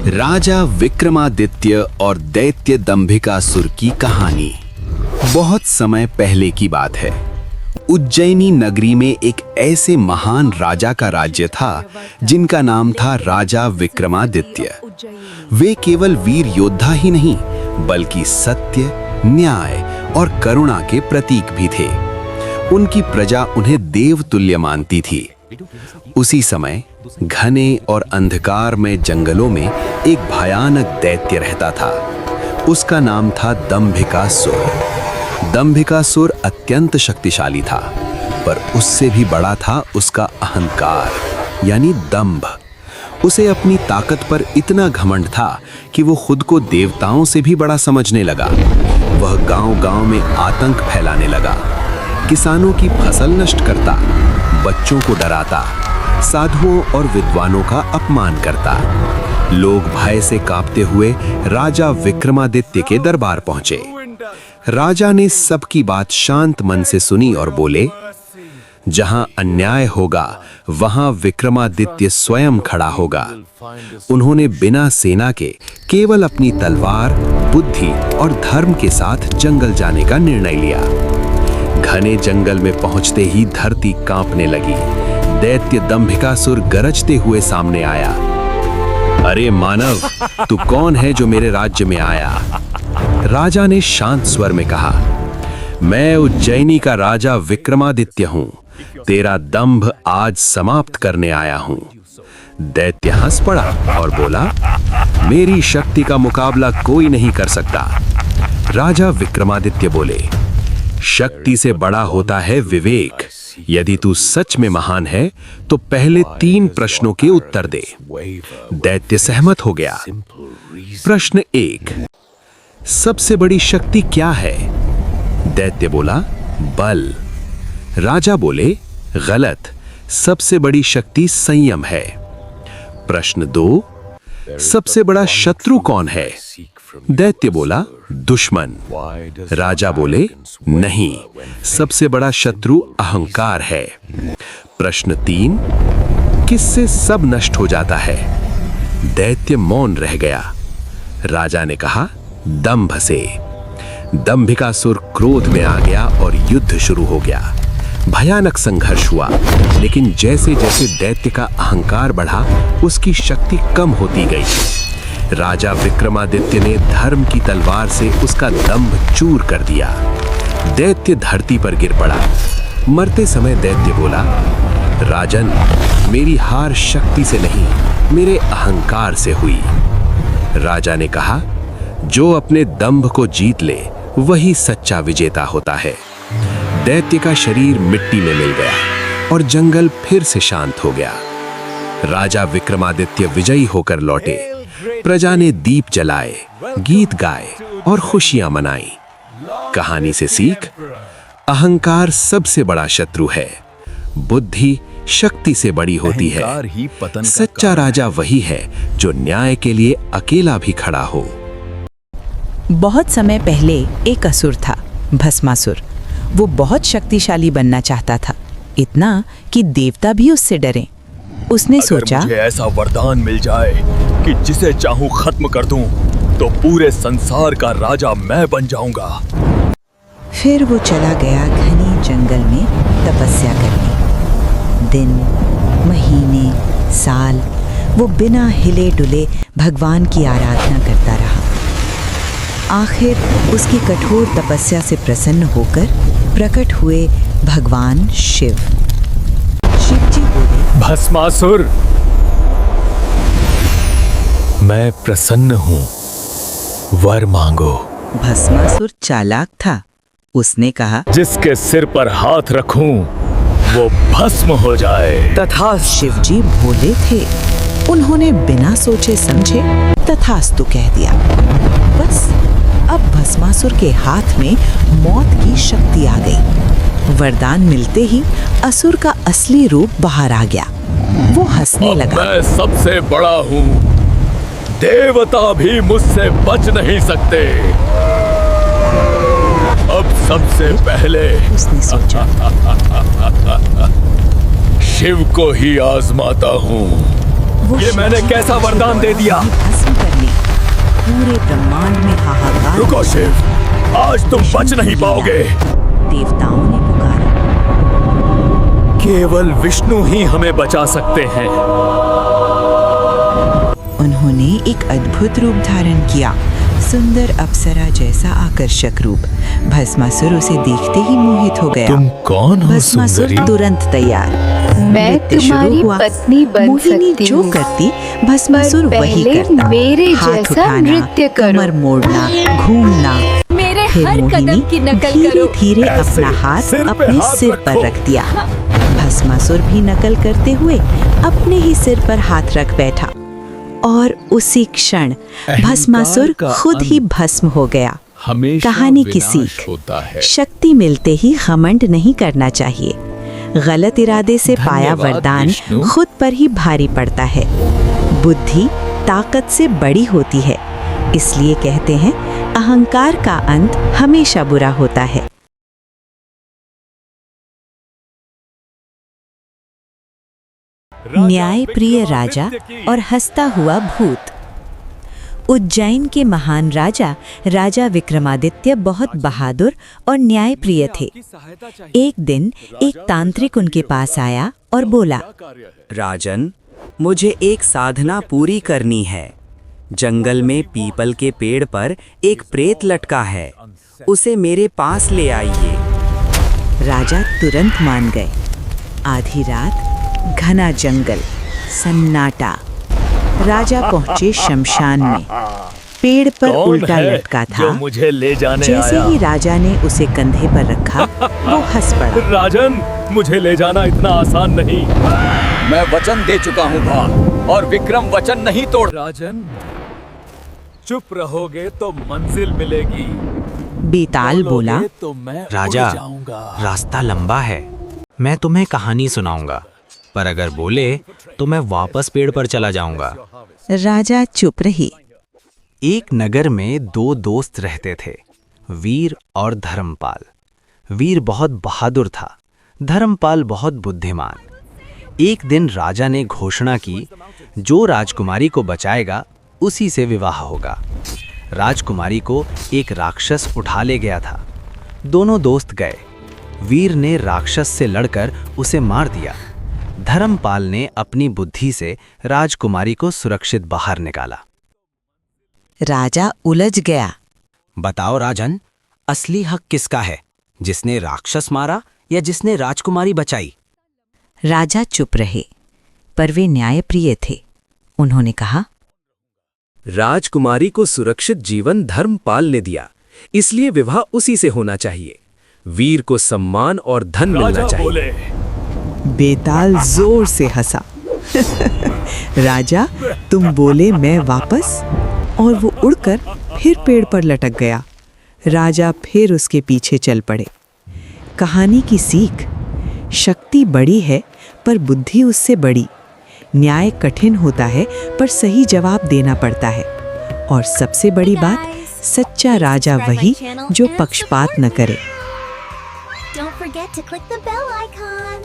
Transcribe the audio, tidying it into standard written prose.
राजा विक्रमादित्य और दैत्य दंभिकासुर की कहानी। बहुत समय पहले की बात है। उज्जैनी नगरी में एक ऐसे महान राजा का राज्य था जिनका नाम था राजा विक्रमादित्य। वे केवल वीर योद्धा ही नहीं बल्कि सत्य, न्याय और करुणा के प्रतीक भी थे। उनकी प्रजा उन्हें देवतुल्य मानती थी। उसी समय घने और अंधकार में जंगलों में एक भयानक दैत्य रहता था। उसका नाम था दंभिकासुर। दंभिकासुर अत्यंत शक्तिशाली था, पर उससे भी बड़ा था उसका अहंकार यानी दंभ। उसे अपनी ताकत पर इतना घमंड था कि वो खुद को देवताओं से भी बड़ा समझने लगा। वह गांव-गांव में आतंक फैलाने लगा, किसानों की फसल नष्ट करता, बच्चों को डराता, साधुओं और विद्वानों का अपमान करता। लोग भय से कांपते हुए राजा विक्रमादित्य के दरबार पहुंचे। राजा ने सबकी बात शांत मन से सुनी और बोले, जहां अन्याय होगा वहां विक्रमादित्य स्वयं खड़ा होगा। उन्होंने बिना सेना के केवल अपनी तलवार, बुद्धि और धर्म के साथ जंगल जाने का निर्णय लिया। घने जंगल में पहुंचते ही धरती कांपने लगी। दैत्य दंभिकासुर गरजते हुए सामने आया। अरे मानव, तू कौन है जो मेरे राज्य में आया? राजा ने शांत स्वर में कहा, मैं उज्जैनी का राजा विक्रमादित्य हूं। तेरा दंभ आज समाप्त करने आया हूं। दैत्य हंस पड़ा और बोला, मेरी शक्ति का मुकाबला कोई नहीं कर सकता। राजा विक्रमादित्य बोले, शक्ति से बड़ा होता है विवेक। यदि तू सच में महान है तो पहले 3 प्रश्नों के उत्तर दे। दैत्य सहमत हो गया। प्रश्न 1, सबसे बड़ी शक्ति क्या है? दैत्य बोला, बल। राजा बोले, गलत, सबसे बड़ी शक्ति संयम है। प्रश्न 2, सबसे बड़ा शत्रु कौन है? दैत्य बोला, दुश्मन। राजा बोले, नहीं, सबसे बड़ा शत्रु अहंकार है। प्रश्न 3, किससे सब नष्ट हो जाता है? दैत्य मौन रह गया। राजा ने कहा, दंभ से। दंभिकासुर क्रोध में आ गया और युद्ध शुरू हो गया। भयानक संघर्ष हुआ, लेकिन जैसे जैसे दैत्य का अहंकार बढ़ा, उसकी शक्ति कम होती गई। राजा विक्रमादित्य ने धर्म की तलवार से उसका दंभ चूर कर दिया। दैत्य धरती पर गिर पड़ा। मरते समय दैत्य बोला, राजन, मेरी हार शक्ति से नहीं, मेरे अहंकार से हुई। राजा ने कहा, जो अपने दंभ को जीत ले वही सच्चा विजेता होता है। दैत्य का शरीर मिट्टी में मिल गया और जंगल फिर से शांत हो गया। राजा विक्रमादित्य विजयी होकर लौटे। प्रजा ने दीप जलाए, गीत गाए और खुशियां मनाई। कहानी से सीख, अहंकार सबसे बड़ा शत्रु है। बुद्धि शक्ति से बड़ी होती है। सच्चा राजा वही है जो न्याय के लिए अकेला भी खड़ा हो। बहुत समय पहले एक असुर था, भस्मासुर। वो बहुत शक्तिशाली बनना चाहता था, इतना कि देवता भी उससे डरे। उसने सोचा, मुझे ऐसा वरदान मिल जाए कि जिसे चाहूं खत्म कर दूं, तो पूरे संसार का राजा मैं बन जाऊंगा। फिर वो चला गया घने जंगल में तपस्या करने। दिन, महीने, साल वो बिना हिले डुले भगवान की आराधना करता रहा। आखिर उसकी कठोर तपस्या से प्रसन्न होकर प्रकट हुए भगवान शिव। शिव जी बोले, भस्मासुर, मैं प्रसन्न हूं, वर मांगो। भस्मासुर चालाक था। उसने कहा, जिसके सिर पर हाथ रखूं वो भस्म हो जाए। तथास्तु। शिव जी भोले थे। उन्होंने बिना सोचे समझे तथास्तु कह दिया। बस अब भस्मासुर के हाथ में मौत की शक्ति आ गई। वरदान मिलते ही असुर का असली रूप बाहर आ गया। वो हंसने लगा। मैं सबसे बड़ा हूँ, देवता भी मुझसे बच नहीं सकते। अब सबसे पहले उसने सोचा, शिव को ही आजमाता हूँ। ये मैंने कैसा वरदान दे दिया? पूरे ब्रह्मांड में हाहाकार। रुको शिव, आज तुम बच नहीं पाओगे। देवताओं ने पुकारा। केवल विष्णु ही हमें बचा सकते हैं। उन्होंने एक अद्भुत रूप धारण किया, सुंदर अप्सरा जैसा आकर्षक रूप। भस्मासुर उसे देखते ही मोहित हो गया। तुम कौन हो भस्मासुर सुंदरी? तुरंत तैयार। मैं नृत्य शुरू तुम्हारी हुआ। पत्नी बन मोहिनी सकती जो हूँ, करती भस्मासुर पर वही पहले करता। मेरे हाथ जैसा उठाना, नृत्य करो। कमर मोड़ना, घूमना। मेरे फिर हर मोहिनी कदम की नकल धीरे करो। धीरे ऐसे, अपना हाथ सिर पे अपने हाथ सिर पर रखो। रख दिया। भस्मासुर भी नकल करते हुए अपने ही सिर पर हाथ रख बैठा और उसी क्षण भस्मासुर का खुद ही भस्म हो गया। हमेशा कहानी की विनाश सीख, होता है। शक्ति मिलते ही घमंड नहीं करना चाहिए। गलत इरादे से पाया धन्यवाद वरदान विष्णु। खुद पर ही भारी पड़ता है। बुद्धि ताकत से बड़ी होती है, इसलिए कहते हैं अहंकार का अंत हमेशा बुरा होता है। न्यायप्रिय राजा और हंसता हुआ भूत। उज्जैन के महान राजा राजा विक्रमादित्य बहुत बहादुर और न्यायप्रिय थे। एक दिन एक तांत्रिक उनके पास आया और बोला, राजन, मुझे एक साधना पूरी करनी है। जंगल में पीपल के पेड़ पर एक प्रेत लटका है, उसे मेरे पास ले आइए। राजा तुरंत मान गए। आधी रात, घना जंगल, सन्नाटा। राजा पहुंचे शमशान में। पेड़ पर कौन उल्टा है लटका था। जो मुझे ले जाने जैसे आया? ही राजा ने उसे कंधे पर रखा, वो हंस पड़ा। राजन, मुझे ले जाना इतना आसान नहीं। मैं वचन दे चुका हूँ भाग, और विक्रम वचन नहीं तोड़। राजन, चुप रहोगे तो मंजिल मिलेगी। बेताल बोला, बोलोगे तो मैं राजा, उड़ जाऊंगा। रास्ता लंबा है। मैं तुम्हें कहानी सुनाऊंगा, पर अगर बोले तो मैं वापस पेड़ पर चला जाऊंगा। राजा चुप रही। एक नगर में दो दोस्त रहते थे, वीर और धर्मपाल। वीर बहुत बहादुर था, धर्मपाल बहुत बुद्धिमान। एक दिन राजा ने घोषणा की, जो राजकुमारी को बचाएगा उसी से विवाह होगा। राजकुमारी को एक राक्षस उठा ले गया था। दोनों दोस्त गए। वीर ने राक्षस से लड़कर उसे मार दिया। धर्मपाल ने अपनी बुद्धि से राजकुमारी को सुरक्षित बाहर निकाला। राजा उलझ गया। बताओ राजन, असली हक किसका है, जिसने राक्षस मारा या जिसने राजकुमारी बचाई? राजा चुप रहे, पर वे न्यायप्रिय थे। उन्होंने कहा, राजकुमारी को सुरक्षित जीवन धर्मपाल ने दिया, इसलिए विवाह उसी से होना चाहिए। वीर को सम्मान और धन मिलना राजा चाहिए। बोले, बेताल जोर से हंसा। राजा, तुम बोले मैं वापस, और वो उड़कर फिर पेड़ पर लटक गया। राजा फिर उसके पीछे चल पड़े। कहानी की सीख, शक्ति बड़ी है पर बुद्धि उससे बड़ी। न्याय कठिन होता है पर सही जवाब देना पड़ता है। और सबसे बड़ी बात, सच्चा राजा वही जो पक्षपात न करे। Don't forget to click the bell icon.